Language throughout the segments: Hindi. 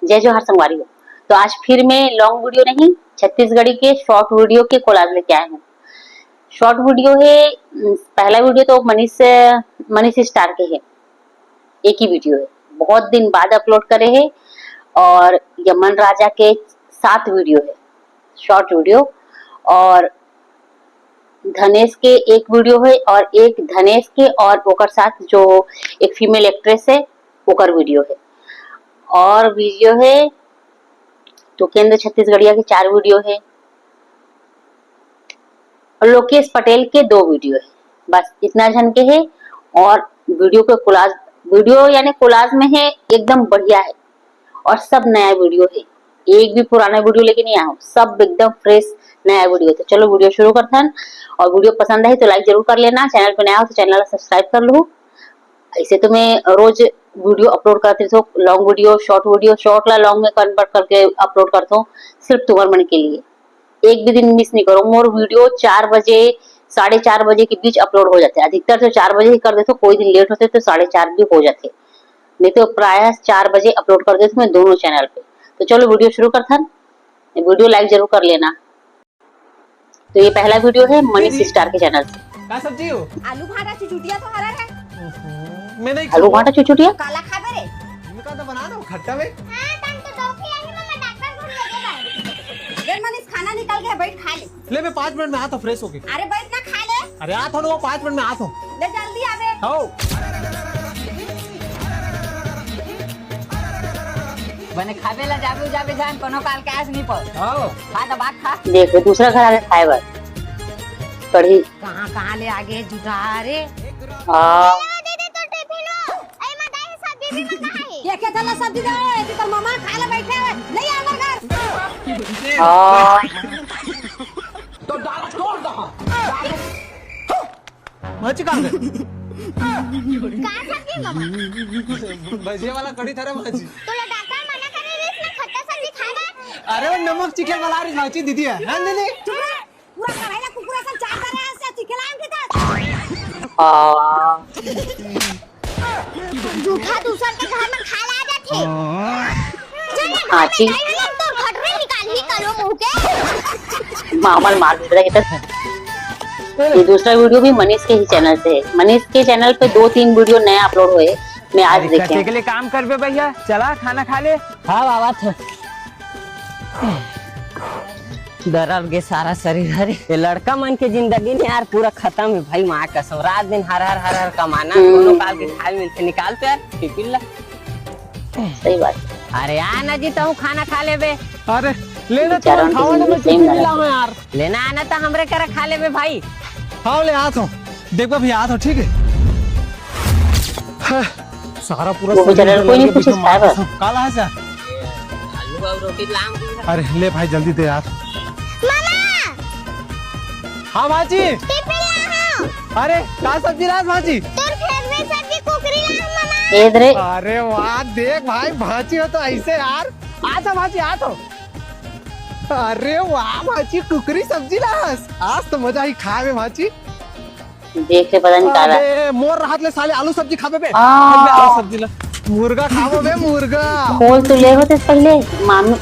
जय जोहार संगवारी हो। तो आज फिर मैं लॉन्ग वीडियो नहीं, छत्तीसगढ़ी के शॉर्ट वीडियो के कोलाज लेके आए हूँ। शॉर्ट वीडियो है, पहला वीडियो तो मनीष स्टार के है, एक ही वीडियो है, बहुत दिन बाद अपलोड करे है। और यमन राजा के 7 वीडियो है शॉर्ट वीडियो, और धनेश के एक वीडियो है, और एक धनेश के और ओकर साथ जो एक फीमेल एक्ट्रेस है ओकर वीडियो है, और वीडियो है टुकेंद्र छत्तीसगढ़िया के 4 वीडियो है, और लोकेश पटेल के 2 वीडियो है। बस इतना जन के है। और वीडियो के कोलाज, वीडियो यानी कोलाज में है, एकदम बढ़िया है, और सब नया वीडियो है, एक भी पुराना वीडियो लेके नहीं आया हूँ, सब एकदम फ्रेश नया वीडियो। तो चलो वीडियो शुरू करते हैं। और वीडियो पसंद आई तो लाइक जरूर कर लेना, चैनल पे नया हो तो चैनल सब्सक्राइब कर लो। ऐसे तो मैं रोज वीडियो अपलोड करती हूँ, लॉन्ग वीडियो, शॉर्ट ला लॉन्ग में कन्वर्ट करके अपलोड करता हूँ, सिर्फ तुम्हारे मन के लिए। एक भी दिन मिस नहीं करो। मोर वीडियो 4 बजे 4:30 बजे के बीच अपलोड हो जाते हैं, अधिकतर तो 4 बजे ही कर देते, कोई दिन लेट होते तो 4:30 भी हो जाते, नहीं तो प्राय 4 बजे अपलोड कर देती मैं दोनों चैनल पे। तो चलो वीडियो शुरू करते हैं, वीडियो लाइक जरूर कर लेना। तो ये पहला वीडियो है मनीष स्टार के चैनल से। क्या सब्जी हो? आलू भाटा चुचुटिया तो हरा है। मैं नहीं आलू भाटा चुचुटिया काला खाबे रे। मैं का तो बना दो खट्टा में। हां तन तो डॉक्टर आई मम्मा डॉक्टर ढूंढ लेके गए। मनीष खाना निकाल के बैठ खा ले। ले मैं 5 मिनट में आता फ्रेश होके। अरे बैठ ना खा ले। अरे आता हूं 5 मिनट में आता हूं। ले जल्दी आवे। आओ। बने खाबे ला जाबे जान कोनो काल के आस नहीं पर। आओ। खा दबा खा। देखो दूसरा घर आगे खाए बर कढ़ी कहां ले आगे जुटा रे। हां दे दे तो टिफिन हो। ए मदाई सब्जी भी मत है। ये क्या चला सब्जी दे कि तो मामा खा ले बैठे नहीं आ मगर। हां तो दाल छोड़ दो। मच का गए। का सब्जी मामा? भजिया वाला कढ़ी थारे भाजी। तो ले डॉक्टर मना करे रे इसमें खट्टा सब्जी खाना। अरे वो नमक चिकन वाला री भाजी दीदी है। हां दीदी। पूरा कराइला कुकुरा सब चार करे से चिकलाम के था। हां जूठा दूसर के घर में खा ला जाथे। हां ठीक तो खटरे निकाल ही करो मुंह के। मामल मार दे रहा है। ये दूसरा वीडियो भी मनीष के ही चैनल से है। मनीष के चैनल पे 2-3 वीडियो नए अपलोड हुए, मैं आज देखे के लिए काम कर बे भैया, चला खाना खा ले। हाँ बाबा थे दरब गे सारा शरीर हरे। ये लड़का मन के जिंदगी ने यार पूरा खत्म है भाई, माँ कसम। रात दिन हर हर हर हर कमाना, दोनों काल के खाए मिलते, निकालते यार टिफिन ला। सही बात। अरे आना जी तो खाना खा ले बे। अरे लेना तो चारों खावा टीम में सेम टिफिन लगा। मिला हो यार। लेना आना तो हमरे कर खा ले बे भाई। हाँ ले आता हूँ। देखो भैया आता हूँ, ठीक है। हाँ, सारा पूरा वो बेचारा कोई नहीं कुछ खाया बस। काला है सर। आलू और रोटी लाऊं। अरे ले भाई जल्दी दे यार। मामा हाँ भाजी। टिफिन ला हां। अरे का सब्जी लास भाजी? तोर फेवरेट सब्जी कुकरी ला मामा। इधर अरे वाह देख भाई भाजी हो तो ऐसे यार। आता भाजी आता। अरे वाह भाजी कुकरी सब्जी लास, आज तो मजा ही खाए में भाजी। देख के पता नहीं काला। अरे मोर हाथ ले साले आलू सब्जी खाबे बे। हाँ। आलू सब्जी ला मुर्गा खाबो बे मुर्गा। खोल तो ले होते पहले मामी।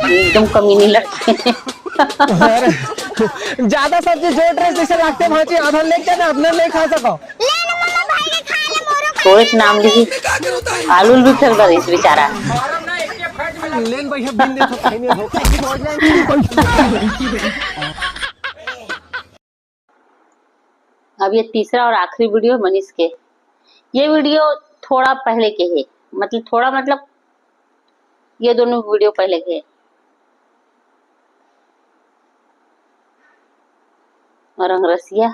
एकदम कमीनी लड़के। अरे ज्यादा सब्जी जो ड्रेस जैसे लगते भाजी, आधा लेके ना अपने ले खा सको। ले ना मामा भाई के खा ले मोरो खा। थोड़े से नाम लीजिए, आलू भी चल रहा है इस बेचारा। लेन भैया बिन दे तो कहीं नहीं हो। अब ये तीसरा और आखिरी वीडियो मनीष के। ये वीडियो थोड़ा पहले के है, मतलब थोड़ा मतलब ये दोनों वीडियो पहले के है। और अंग्रसिया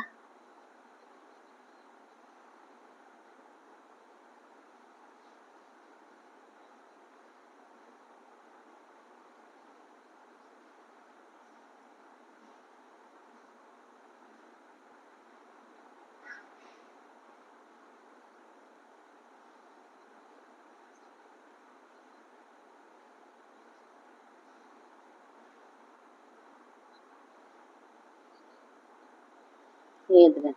ये इधर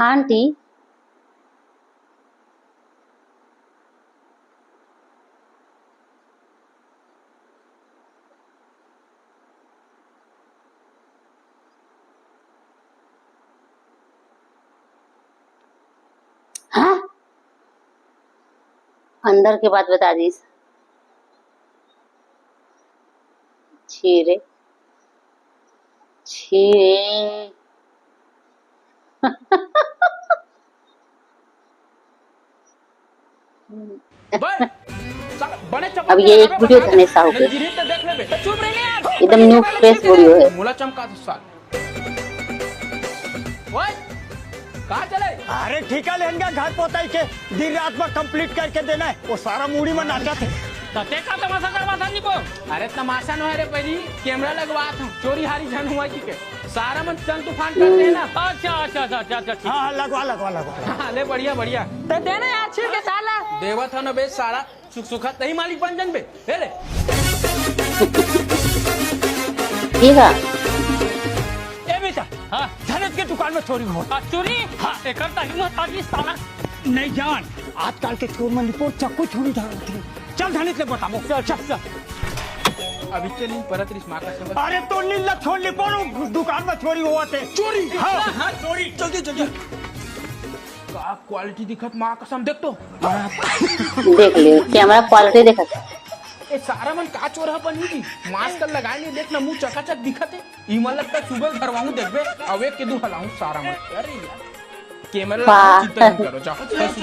हाँ आंटी। हाँ, अंदर के बात बता दी। छीरे छीरे। अब ये एक वीडियो धनेश साहू पे एकदम न्यू फ्रेश वीडियो है। मुला चमका दो साल। ओए कहाँ चले? अरे ठीका लेंगे घर पोताई के दिन रात में कंप्लीट करके देना है। वो सारा मूडी में नाचा थे। तते का तमाशा करवा था जी को? अरे तमाशा न है रे पहली कैमरा लगवा था चोरी हारी जन हुआ जी के सारा मन चल तूफान करते हैं ना। अच्छा अच्छा अच्छा अच्छा अच्छा हाँ लगवा लगवा लगवा। हाँ ले बढ़िया बढ़िया तो देना यार छील के साला देवा था ना बेच सारा सुख सुखा नहीं मालिक बन जन बे ले ठीक है। ए बेटा हाँ धनत के दुकान में चोरी हो। चोरी हाँ एक हिम्मत आदमी साला नहीं जान आजकल के चोर में रिपोर्ट चक्कू छोड़ी जा रही थी। चल धनित ले बताओ। चल चल चल अभी चली परत रिस मार का। अरे तो नीला छोड़ ली पड़ो दुकान में चोरी हुआ थे। चोरी हाँ हाँ चोरी जल्दी जल्दी का क्वालिटी दिखत माँ कसम देख तो देख लियो कैमरा क्वालिटी देखा था। ए सारा मन का चोर है बनी थी मास्क लगाए नहीं देखना मुंह चकाचक दिखत है इमल लगता सुबह घरवाऊं देखबे अवे के दू हलाऊं सारा मन। अरे यार कैमरा वाह। चिंता नहीं करो जाओ सुबह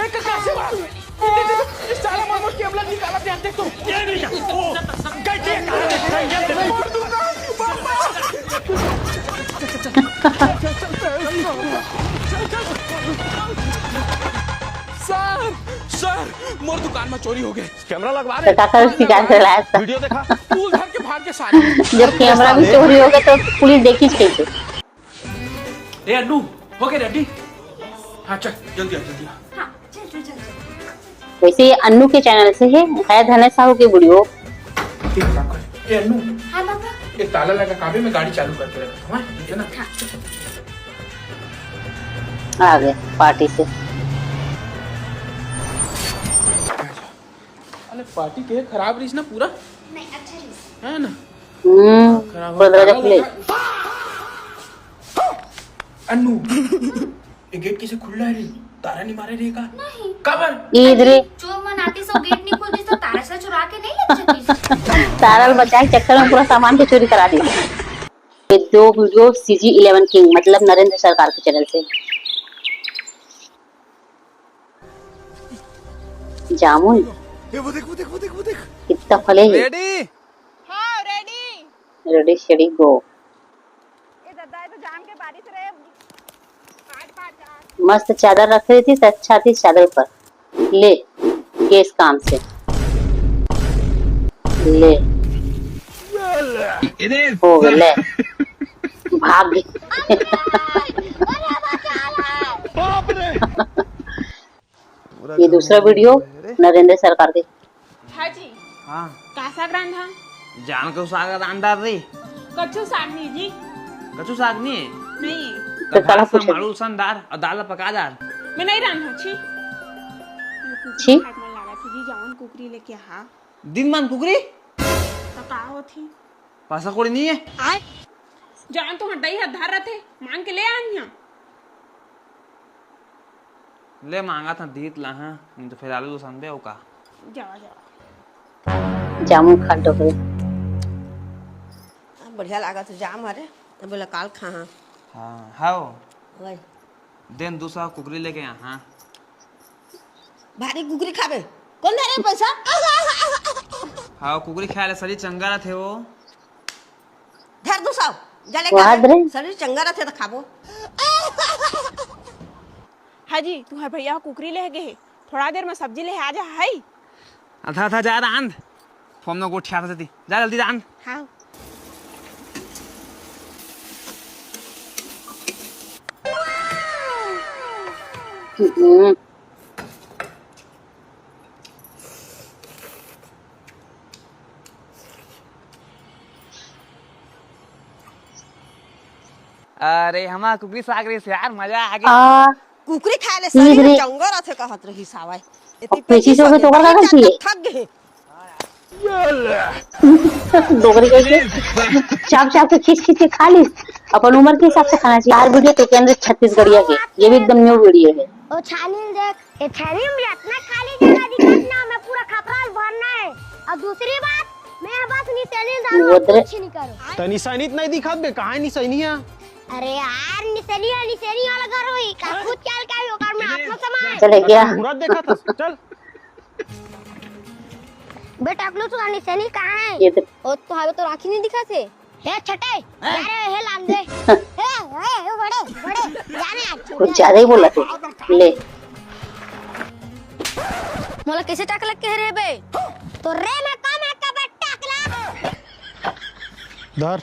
एक कैसे बात है इस साला मामू कैमरा निकाला ध्यान देख तो ये नहीं जा ओ कैसे मार दूंगा सर सर मोर दुकान में चोरी हो गए। कैमरा लगवा तो काका उसकी जान चलाया था। वीडियो देखा तू घर के भाग के सारे जब कैमरा भी चोरी हो गया तो पुलिस देखी कैसे। ए अन्नू हो गए रेडी? हाँ चल जल्दी आ जल्दी आ। हाँ चल चल चल चल। वैसे ये अन्नू के चैनल से है धनेश साहू की वीडियो। ठीक है काम कर। ए अन्नू हाँ पापा। एक ताला लगा काबे में गाड़ी चालू करके रखा हूँ ठीक है ना? आ गए पार्टी से। अरे पार्टी के खराब रही ना पूरा नहीं अच्छा रिस। है ना? खराब पूरा दरवाजा खुले। अन्नू ये गेट कैसे खुल रहा है रे? तारा नहीं मारे रे का? नहीं। कबर इधर चोर मन आते सो गेट नहीं खोलती तो तारा से चुरा के नहीं ले जाती। तारा बचाए के चक्कर में पूरा सामान को चोरी करा दी। ये दो वीडियो CG11 किंग मतलब नरेंद्र सरकार के चैनल से। जामुन वो देख कितना फले है। रेडी। हाँ रेडी। रेडी शेडी गो। ये दादा तो जाम के बारिश रहे काट मस्त चादर रख रही थी तो अच्छा थी चादर पर ले केस काम से ले हो गए ले भाग गई। ये दूसरा वीडियो नरेंद्र सरकार के। हाँ जी हाँ कासा ग्रांड हाँ जान के साग अंदाज रे कच्चू सागनी जी कचू साग नहीं नहीं तो काला पूछे। मारू संदार और दाल पकादार मैं नहीं रांधा छी छी? खाट में लगा थी जी जावन कुकरी लेके हाँ दिन मान कुकरी तो का होती पासा कोड़ी नहीं है जान तो हटाई है धार रहे थे मांग के ले आनिया ले मांगा था दीत ला हाँ नहीं तो फिर आलू तो संदे हो का जावा जावा जामुन खा डोकरे। बढ़िया लगा तो जाम हरे तो बोला काल खा हाँ हाँ हाओ वही दिन दूसरा कुकरी लेके आ हाँ भारी गुगरी खाबे कौन दे रहे पैसा हाँ कुकरी खाए ले शरीर चंगा रहे वो धर दो साव जले वहाँ खा दे। शरीर चंगा रहे तो खाबो हाँ जी तू है भैया कुकरी ले गए थोड़ा देर में सब्जी ले आ जा है अथा था जा रांध फोम न गोठिया था थी जा जल्दी रांध हाँ अरे हमारा कुकरी साग रही से यार मजा आ गया। कुकरी खाए ले सीध सही रे। जंगल रथे कहत रही सावाई अब पेची से होके तो कर का चाहिए थक गए डोगरी कह के चाप चाप के खींच खींच के खा ली। अपन उम्र के हिसाब से खाना चाहिए। हर वीडियो तो केंद्र छत्तीसगढ़िया के, ये भी एकदम न्यू वीडियो है। ओ छानील देख, ये छानी में इतना खाली जगह दिखना, मैं पूरा खपराल भरना है। और दूसरी बात, मैं बस निसैनी दारू वो तेरे- कुछ नहीं करूं। तो निशानी नहीं दिखात बे, कहाँ है निशानिया? अरे यार निसैनी वाला घर होई का खुद चल के ओकर में आत्मा समाए। चले गया मुहूर्त देखा था, चल। बेटा अगलो तो निसैनी कहां है? ये तो ओ तो हवे तो राखी नहीं दिखा थे। हे छटे, अरे हे लाम दे। हे बड़े जाने कुछ ज्यादा ही बोला तू। ले मोला कैसे टाकला के रे बे? तो रे में कम है का बट टाकला। धर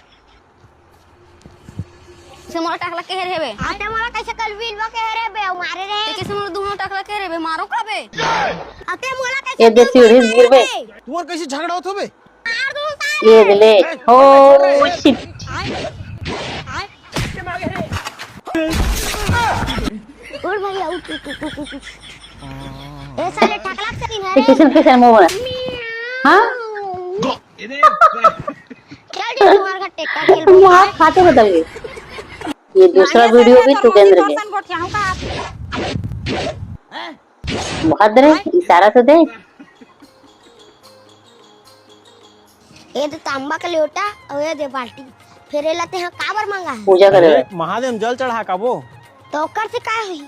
से मोला टाकला के रे बे? आते मोला कैसे कल विलवा के रे बे मारे रे? कैसे मोला दोनों टाकला के रे बे मारो का बे? आते मोला कैसे ये दे सीढ़ी गिर बे। तुम्हार कैसे झगड़ा होत हो बे? ये ले ओ शिट। और भैया उठ ए साले टाकला से दिन ये है किसन के सर मुंह बना। हाँ चल जी तुम्हारे घर टेक्का खेल तुम वहाँ खाते बताओगे। ये दूसरा वीडियो भी तू केंद्र के बहुत रे इशारा तो दे। ये तो तांबा का लोटा और ये दे बाल्टी फिर लाते हैं काबर मांगा है पूजा करे महादेव जल चढ़ा काबो। तो ओकर से का हुई?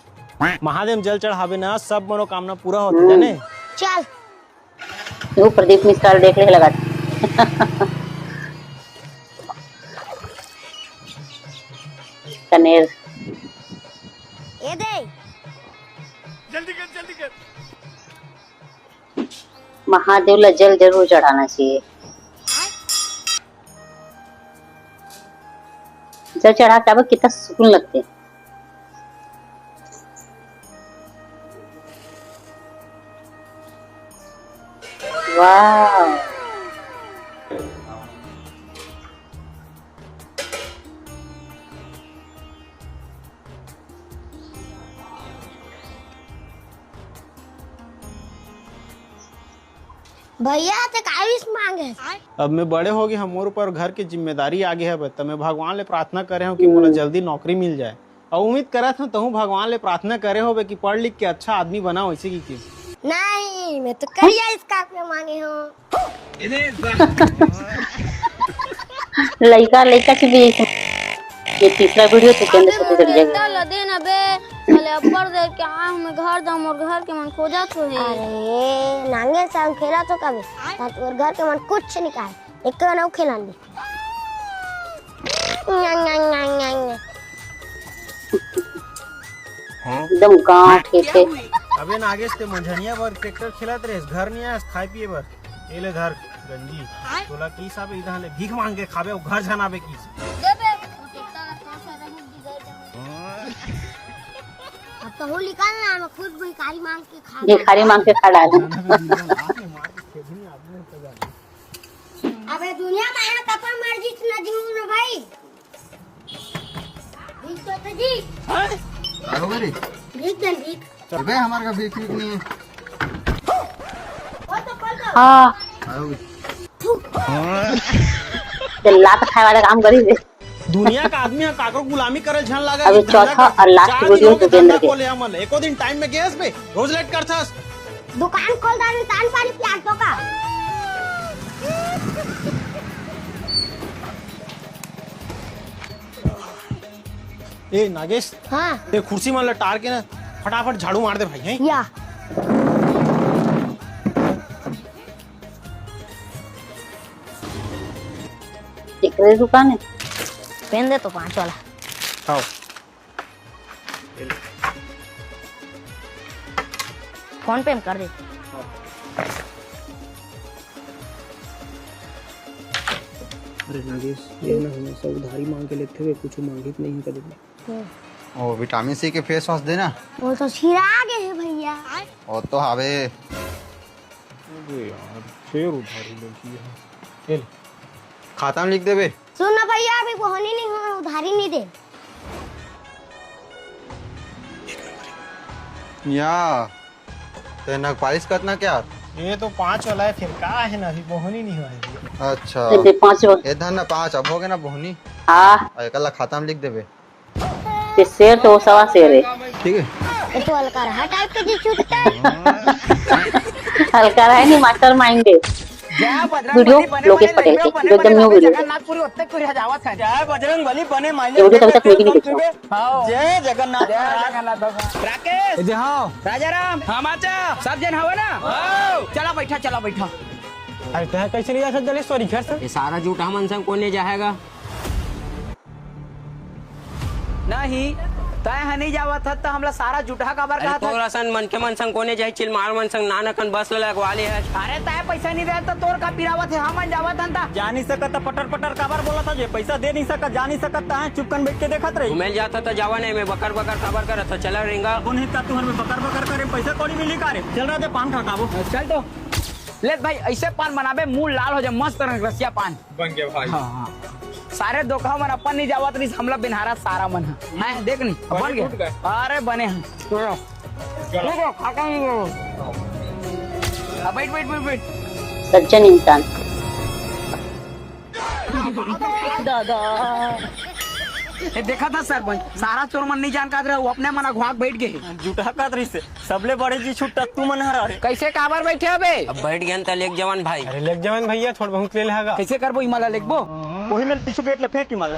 महादेव जल चढ़ावे ना सब मनोकामना पूरा होती जाने। चल वो प्रदीप मिश्रा देख ले लगा। कनेर ये दे जल्दी कर महादेव ला जल जरूर चढ़ाना चाहिए। जल चढ़ा के अब कितना सुकून लगते। वाह भैया ते काविस मांगे अब मैं बड़े हो गए, हमारे ऊपर घर की जिम्मेदारी आगे है। तो मैं भगवान ले प्रार्थना करे हूँ कि मुझे जल्दी नौकरी मिल जाए। और उम्मीद करा था तहु भगवान ले प्रार्थना करे हो कि पढ़ लिख के अच्छा आदमी बना वैसे की चीज। नहीं मैं तो करिया इसका पे मांगे हूँ। लड़का लड़का की भी ये तीसरा वीडियो तो केंद्र से चल जाएगा। लदे न बे चले अब्बर दे के आ हमें घर दम और घर के मन खोजा तो है। अरे नांगे संग खेला तो कभी और घर के मन कुछ नहीं कहा एक ना खेला नहीं। एकदम गांव ठेठे। अबे नागेश ते मंझनिया बर ट्रैक्टर खिलात रहे घर नहीं आस खाए पिए बर एले धर गंजी तोला की हिसाब इधर ले भीख मांग के खाबे और घर जनाबे की अब तो हो निकालना मैं खुद भिखारी मांग के खा भिखारी मांग के खा डाला। अबे दुनिया में है तपन मर्जी न जीव न भाई भीख तो जी बरोबर भीख दे भीख चल बे हमारे का भीख नहीं है। वो तो कल हाँ लात खाए वाला काम करी दे। दुनिया का आदमी काकरो गुलामी करे झन लगा। अभी चौथा और लास्ट वीडियो तो केंद्र के। एको दिन टाइम में गैस पे रोज लेट करथस। दुकान खोल दाने तान पानी प्याज तो का ए नागेश हाँ ये कुर्सी मन लटार के ना फटाफट झाड़ू मार दे भाई हैं। या टिकरे दुकान है पेन दे तो 5 वाला खाओ फोन पे कर दे। अरे नागेश ये ना हमेशा उधारी मांग के लेते हुए कुछ मांगित नहीं करेंगे। ओ विटामिन सी के फेस वॉश देना। वो तो छिरा गए है भैया। और तो हावे यार फिर उधारी लेती है। खाता में लिख देबे। सुन ना भैया अभी कोहनी नहीं हो उधारी नहीं दे। या ते नग पालिश करना क्या ये तो 5 वाला है, फिर का है ना, अभी बोहनी नहीं हुआ है। अच्छा दे 5 ये धन ना 5 अब हो गए ना बोहनी हाँ कल खाता में लिख देवे ते शेर तो वो 1.25 शेर है। ठीक है। ये तो हल्का रहा टाइप के जी छूटता है। हल्का रहा नहीं, मास्टर माइंड है। वीडियो लोकेश पटेल के जो एकदम न्यू वीडियो है। जगन्नाथपुरी उत्ते कुछ हजावत है। जय बजरंग बली बने ये वीडियो अभी तक मैं भी नहीं देखा। जय जगन्नाथ राकेश जय हाँ राजाराम हम आचा सब जन हवा ना चला बैठा चला बैठा। अरे तय कैसे नहीं जा सकते जलेश्वरी घर से? ये सारा झूठा मन संग कोने जाएगा? नहीं तय हनी जावत था तो हमला सारा झूठा काबर कहा था। तोरा सन मन के मन संग कोने जाए चिलमार मन संग नानकन बस लगवाले है। अरे तय पैसा नहीं दे तो तोर का पिरावत है हम जावत था। जा नहीं सकता पटर पटर काबर बोला था जे पैसा दे नहीं सकता जा नहीं सकता है चुपकन बैठ के देखत रही। घूमेल जाता तो जावा नहीं मैं बकर बकर खबर करत था चला रिंगा कौन है तुहर में बकर बकर करे पैसा कौड़ी मिली का रे चल रहा थे पान खा काबू। चल तो ले भाई ऐसे पान बनाबे मुंह लाल हो जाए मस्त रसिया पान बन गया भाई। हाँ। सारे दोखा मन अपन नहीं जावत नहीं हमला बिनहारा सारा मन है देख नहीं बन गया। अरे बने हैं बैठ बैठ बैठ बैठ सज्जन इंसान। ये देखा था सरपंच सारा चोर मन नहीं जान का वो अपने मना घुआक बैठ गए झूठा कादरी से सबले बड़े जी छुट्टा तू मन हरा रे कैसे काबर बैठे अबे अब बैठ गया त लेक जवान भाई। अरे लेक जवान भैया थोड़ा बहुत ले लेगा। कैसे करबो इमाला लिखबो वही में पीछे गेट ले फेंक मार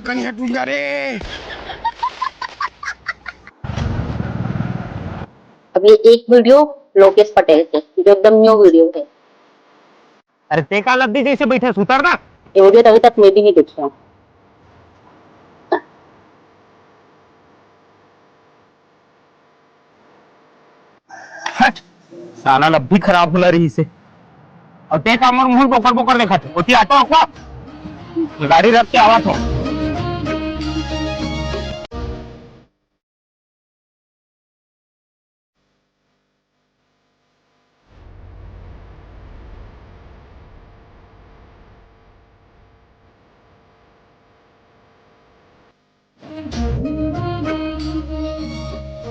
कहीं हटूंगा रे। अब ये एक वीडियो लोकेश पटेल के जो एकदम न्यू वीडियो है। अरे ते का लद्दी जैसे बैठे सुतर ना। ये वीडियो तो अभी तक मैं भी नहीं देखी हूँ। साला लब्बी खराब होला रही से और ते का मोर मुंह बोकर बोकर देखा थे ओती ऑटो को गाड़ी रख के आवा तो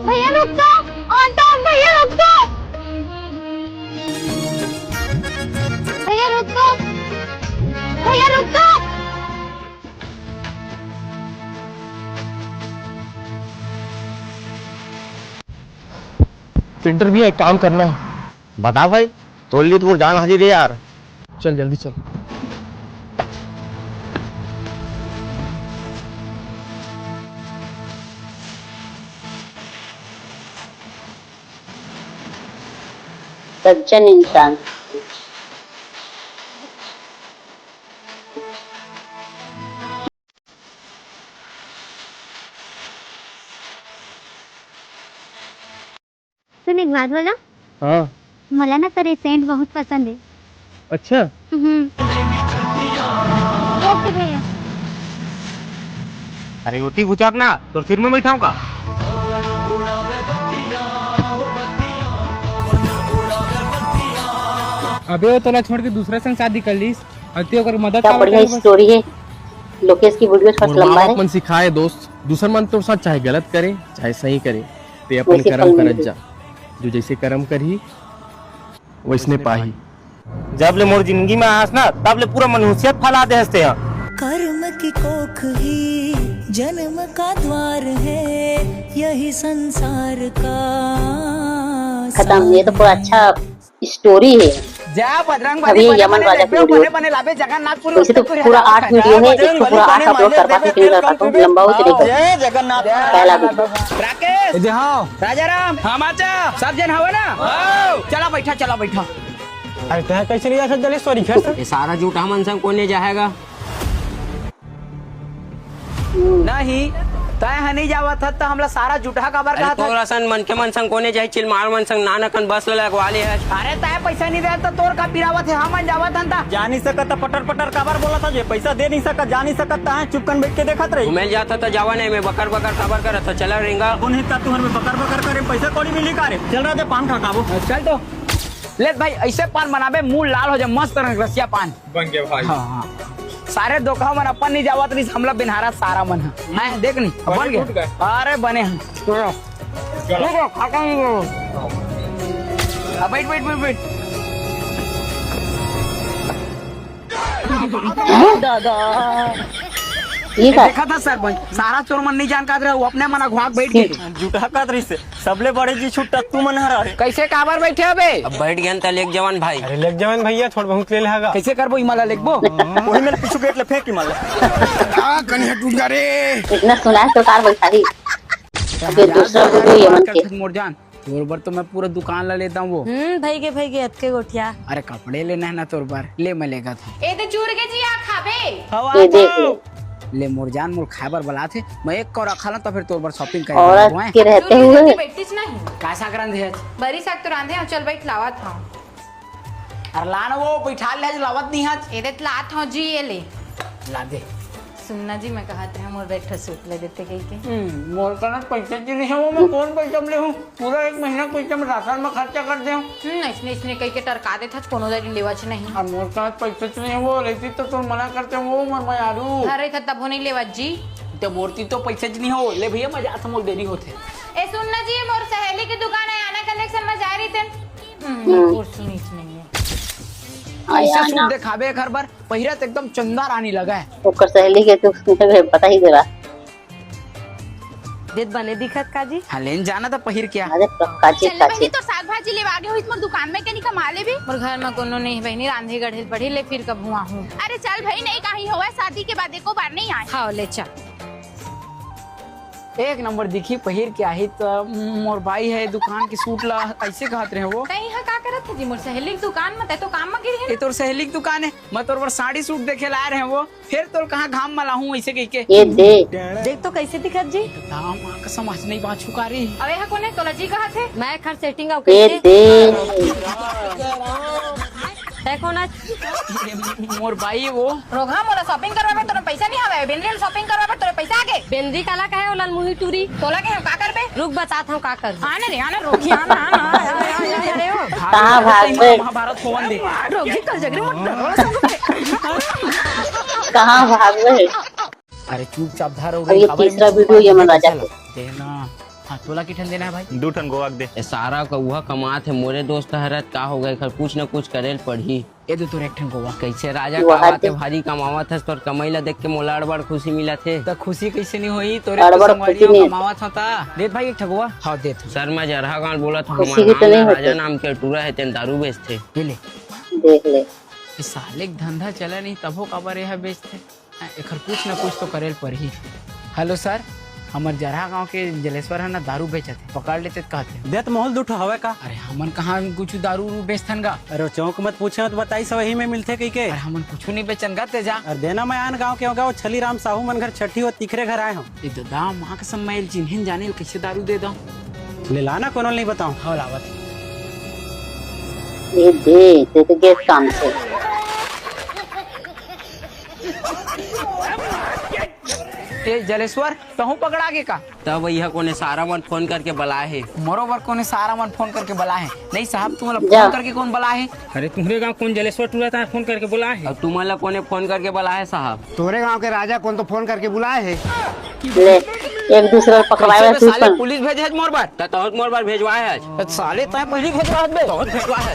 भैया रुक जाओ ऑटो भैया रुक जाओ भैया रुक जाओ भैया रुक जाओ। प्रिंटर भी एक काम करना है बता भाई तोड़ ली तो जान हाजिर है यार चल जल्दी चल। सज्जन इंसान। सुन एक बात बोला हाँ मला ना तेरे सेंट बहुत पसंद है। अच्छा ओके भैया। अरे रोटी गुजार ना तो फिर मैं बैठाऊँ का। अबे वो तोला छोड़ के दूसरे संग शादी कर लीस अति ओकर मदद क्या बढ़िया स्टोरी है। लोकेश की वीडियो थोड़ा लंबा है। मन सिखाए दोस्त दूसर मन तो साथ चाहे गलत करे चाहे सही करे ते अपन कर्म करत जा जो जैसे कर्म करी वैसने पाही। जब ले मोर जिंदगी में आस ना तब ले पूरा मनुष्यत फैला दे हंसते हैं। कर्म की कोख ही जन्म का द्वार है यही संसार का खत्म। ये तो पूरा अच्छा स्टोरी है। जय बजरंग अभी बली यमन राजा की वीडियो बने लाबे जगन्नाथपुरी वैसे तो पूरा 8 वीडियो है। इसको पूरा 8 अपलोड कर पाते नहीं कर पाता हूँ लंबा हो चलेगा। जय जगन्नाथ पहला वीडियो राकेश जय हाँ राजाराम हम आचा सब जन हवा ना चला बैठा चला बैठा। अरे तय कैसे नहीं जा सकते जलेश्वरी घर से? ये सारा झूठा मन संग कोने जाएगा? नहीं तय हनी जावत था तो हमला सारा झूठा काबर कहा था। तोरा सन मन के मन संग कोने जाए चिलमार मन संग नानकन बस लगवाले है। अरे तय पैसा नहीं दे तो तोर का पिरावत है हम जावत था। जा नहीं सकता पटर पटर काबर बोला था जे पैसा दे नहीं सकता जा नहीं सकता है चुपकन बैठ के देखत रही। घूमेल जाता तो जावा नहीं मैं बकर बकर खबर करत था चला रिंगा कौन है तुहर में बकर बकर करे पैसा कौड़ी मिली का रे चल रहा थे पान खा काबू। चल तो ले भाई ऐसे पान बनाबे मुंह लाल हो जाए मस्त रसिया पान बन गया भाई। हाँ। सारे दोखा मन अपन नहीं जावत नहीं हमला बिनहारा सारा मन है देख नहीं बन गया। अरे बने हैं खाता नहीं वो। अब बैठ बैठ बैठ बैठ। ये का देखा था सरपंच सारा चोर मन नहीं जानकार रहे वो अपने मना घुआक बैठ गए। झूठा कातरी से सबले बड़े जी छुट्टा तू मन हरा रे। कैसे काबर बैठे अबे? अब बैठ गया तल एक जवान भाई। अरे लग जवान भैया थोड़ा बहुत ले लेगा। कैसे करबो इमाला लिखबो? वही मेरे पीछे गेट ले फेंक की माला। आ कन्या टूट गया रे। इतना सुना है तो कार बैठा दी। अबे दूसरा वीडियो यमन के मोर जान तोर बर तो मैं पूरा दुकान ला लेता हूँ वो। भाई के अतके गोठिया। अरे कपड़े लेना है ना तोर बर ले मैं लेगा था। ए दे चूर के जी आ खाबे। ये देख ले ले मोर जान मोर खाए बर बला थे मैं एक को रखा तो फिर तोर बर शॉपिंग कर औरत के रहते हुए बैठतीच नहीं का साकरन है। बरी साग तो रांधे चल बैठ लावत हूं। अरे लान वो बैठा ले लावत नहीं हाथ ए दे लात हूं जी ये ले ला दे। सुनना जी मैं कहत रहे मोर बैठ सूट ले देते कहीं के। मोर का ना पैसा जी नहीं है वो मैं कौन पैसा ले हूं पूरा एक महीना पैसा में राशन में खर्चा कर दे हूं। इसने कहीं के टरका दे था कोनो दरी लेवाच नहीं। और मोर का पैसा नहीं है वो रहती तो तुम मना करते वो मैं यारू अरे था तब हो नहीं लेवाच जी तो बोलती तो पैसा जी नहीं हो ले भैया मजा था मोर देरी होते। ए सुनना जी मोर सहेली की दुकान है आना कलेक्शन में जा रही थे और सुनी नहीं है ऐसे सूट दिखाबे हर बार पहिरा तो एकदम चंदा रानी लगा है। ओकर सहेली के तो पता ही देला। देत बने दिखत का जी। हाँ लेन जाना था पहिर क्या। अरे काची काची तो साग भाजी ले आगे हो इस मोर दुकान में के नहीं कमा ले भी मोर घर में कोनो नहीं बहनी रांधे गढ़े पढ़ी ले फिर कब हुआ हूं। अरे चल भाई नहीं कहीं हुआ शादी के बाद एको बार नहीं आए। हाँ ले चल एक नंबर दिखी पहिर के आई तो मोर भाई है दुकान की सूट ला ऐसे कहते रहे वो कहीं का करत थे जी मोर सहेली की दुकान में तो काम में गिरी है। ये तोर सहेली की दुकान है मैं तोर पर साड़ी सूट देखे लाए रहे वो फिर तोर कहाँ घाम मला हूँ ऐसे कह के। ये देख तो कैसे दिखत जी। दाम माँ का समझ नहीं बात छुका रही। अबे हा कोने तोला जी कहा थे मैं खर सेटिंग आउ ये कैसे देखो ना मोर भाई वो रोगा मोला शॉपिंग करवा में तोरा पैसा नहीं आवे बेंद्री शॉपिंग करवा में तोरा पैसा आगे बेंदी काला कहे लाल मुही टूरी तोला के हम का करबे रुक बताता हूँ का कर। आने रे आना रोकी आना आना कहाँ भाग गए महाभारत होवन दे रोगी कल जगरे कहाँ भाग गए। अरे चुपचाप धार और ये तीसरा वीडियो यमन राजा के देना। हाँ तोला किठन देना है भाई 2 टन गोवाक दे। ए सारा का वह कमात है मोरे दोस्त हरत का हो गए खर कुछ न कुछ करेल पढ़ी। ये दो तो एक ठन गोवा कैसे राजा वहाँ कमाते दे। भारी कमावत है तोर कमाईला देख के मोला अड़बड़ खुशी मिला थे। तो खुशी कैसे नहीं हुई तोरे अड़बड़ तो खुशी संगवारियों नहीं। कमावत होता। देत भाई एक ठगुआ हाँ देत सर मैं जरहा गांव बोला था खुशी की तो हमारा नहीं नाम होती। राजा नाम के टूरा है तेन दारू बेचते। ये ले देख ले ये साले के धंधा चला नहीं तबो काबर यह बेचते एखर कुछ न कुछ तो करेल पर ही। हेलो सर हमर जरहा गांव के जलेश्वर है ना दारू बेचते पकड़ लेते कहते। देत मोहल दूठो हवे का। अरे हमन कहाँ कुछ दारू बेचथन गा। अरे चौक मत पूछे तो बताई सब वही में मिलते कई के। अरे हमन कुछ नहीं बेचन गा ते जा। अरे देना मैं आन गाँव के होगा वो छली राम साहू मन घर छठी और तीखरे घर आए हो। ये तो दाम माँ के सम्मेल जिन्हें जाने कैसे दारू दे दो ले लाना कोनो नहीं बताऊं। हाँ लावत ये दे तो गेट काम से ए जलेश्वर तहु पकड़ा के का। तब यह कोने सारा मन फोन करके बुलाए है। मोरोबर कोने सारा मन फोन करके बुला है। नहीं साहब तुम्हारा जा। फोन करके कौन बुला है। अरे तुम्हारे गांव कौन जलेश्वर टूरा था फोन करके बोला है। अब तुम्हारा कोने फोन करके बुलाए साहब। तोरे गांव के राजा कौन तो फोन करके बुलाए है। ले एक दूसरे को पकड़ाए कैसे बे साले पुलिस भेजे है मोर बार तो मोर बार भेजवाए है। साले तय पहली भेजवा बे भेजवाए है।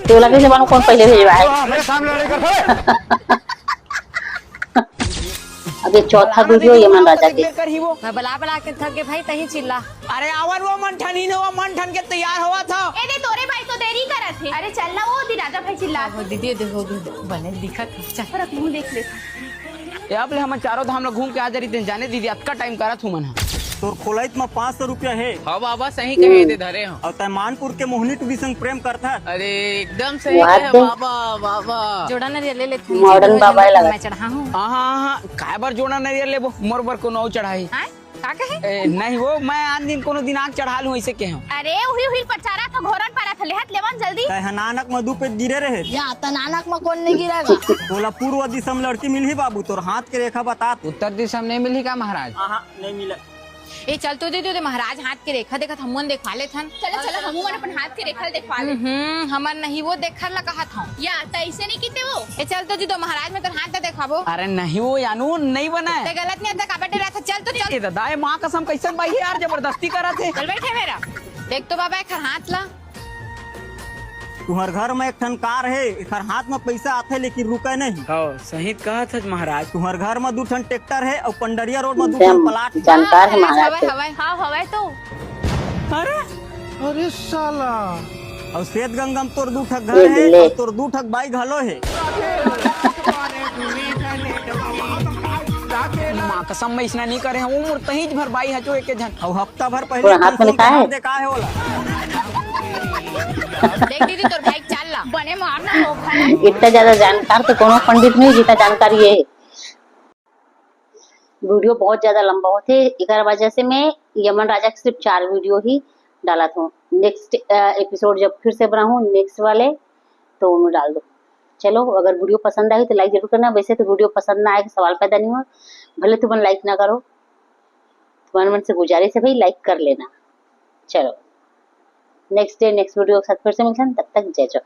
तो लगे जमानो कौन पहले भेजवा है। मेरे सामने लड़ाई कर अब ये चौथा वीडियो यमन राजा के। लेकर ही वो मैं बला बला के थक गए भाई तही चिल्ला। अरे आवन वो मंठन ही ने वो मंठन के तैयार हुआ था। ए दे तोरे भाई तो देरी करत थे। अरे चल ना वो दी राजा भाई चिल्ला दीदी देखो बने दिखत चल पर मुंह देख ले। ये अब ले हम चारों धाम लोग घूम के आ जा रही थे जाने दीदी अतका टाइम करत हूं मन। तोर खोलाइत में 500 रुपया है। हाँ बाबा सही कहे दे धरे हो। और तैमानपुर के मोहनी टू संग प्रेम करता है। अरे एकदम सही वाह कहे दे। बाबा बाबा। जोड़ा न ले ले मॉडर्न बाबा लगा। मैं चढ़ा हूँ हाँ काय बार जोड़ा नरियर लेबो मोर बर को नौ चढ़ाई। का कहे नहीं वो मैं आज दिन कोनो दिन आग चढ़ा लूं ऐसे के हूं। अरे उही उही पचारा था घोरन पारा था लेहत लेवन जल्दी। नानक में 2 पे गिरे रहे। या त नानक में कौन नहीं गिरेगा। बोला पूर्व दिशा में लड़की मिली बाबू तोर हाथ के रेखा बता। उत्तर दिशा में नहीं मिली का महाराज। नहीं मिला। ए चल तो दे महाराज हाथ के रेखा देखत हमन देखवा ले थन। चलो चलो हमू मन अपन हाथ के रेखा देखवा ले। हमन नहीं वो देखर ला कहा था या त ऐसे नहीं कीते वो। ए चल तो जी तो महाराज में तो हाथ देखाबो। अरे नहीं वो यानू नहीं बना ते गलत नहीं आता काबटे रहा था। चल तो चल। ए दादा ए मां कसम कैसन भाई यार जबरदस्ती करा थे। चल बैठे मेरा देख तो बाबा एकर हाथ ला। तुम्हार घर में एक ठन कार है, एकर हाथ में पैसा आथे लेकिन रुके नहीं। हाँ सही कहा था महाराज। तुम्हार घर में 2 ठन ट्रैक्टर है और पंडरिया रोड में 2 ठन प्लाट। जानकार है महाराज। हाँ हवाई तो। अरे साला और श्वेत गंगा में तोर 2 ठक घर है और तोर 2 ठक बाइक हलो है। मां कसम में इसना नहीं करे हम उम्र तहीज भर बाई हजो एक जन और हफ्ता भर पहले हाथ में लिखा है देखा है वाला। देख दीदी तोर भाई चल ला बने मारना होगा। इतना ज्यादा जानकार तो कोनो पंडित नहीं जितना जानकारी है। वीडियो बहुत ज्यादा लंबा होते, इधर वजह से मैं यमन राजा के सिर्फ 4 वीडियो ही डाला था। नेक्स्ट एपिसोड जब फिर से बनाऊं नेक्स्ट वाले तो उनमें डाल दो। चलो अगर वीडियो पसंद आई तो लाइक जरूर करना। वैसे तो वीडियो पसंद ना आए सवाल पैदा नहीं हो, भले तुम लाइक ना करो, तुम्हारे मन से गुजारिश है भाई लाइक कर लेना। चलो नेक्स्ट डे नेक्स्ट वीडियो के साथ फिर से मिलते हैं, तब तक जय जय।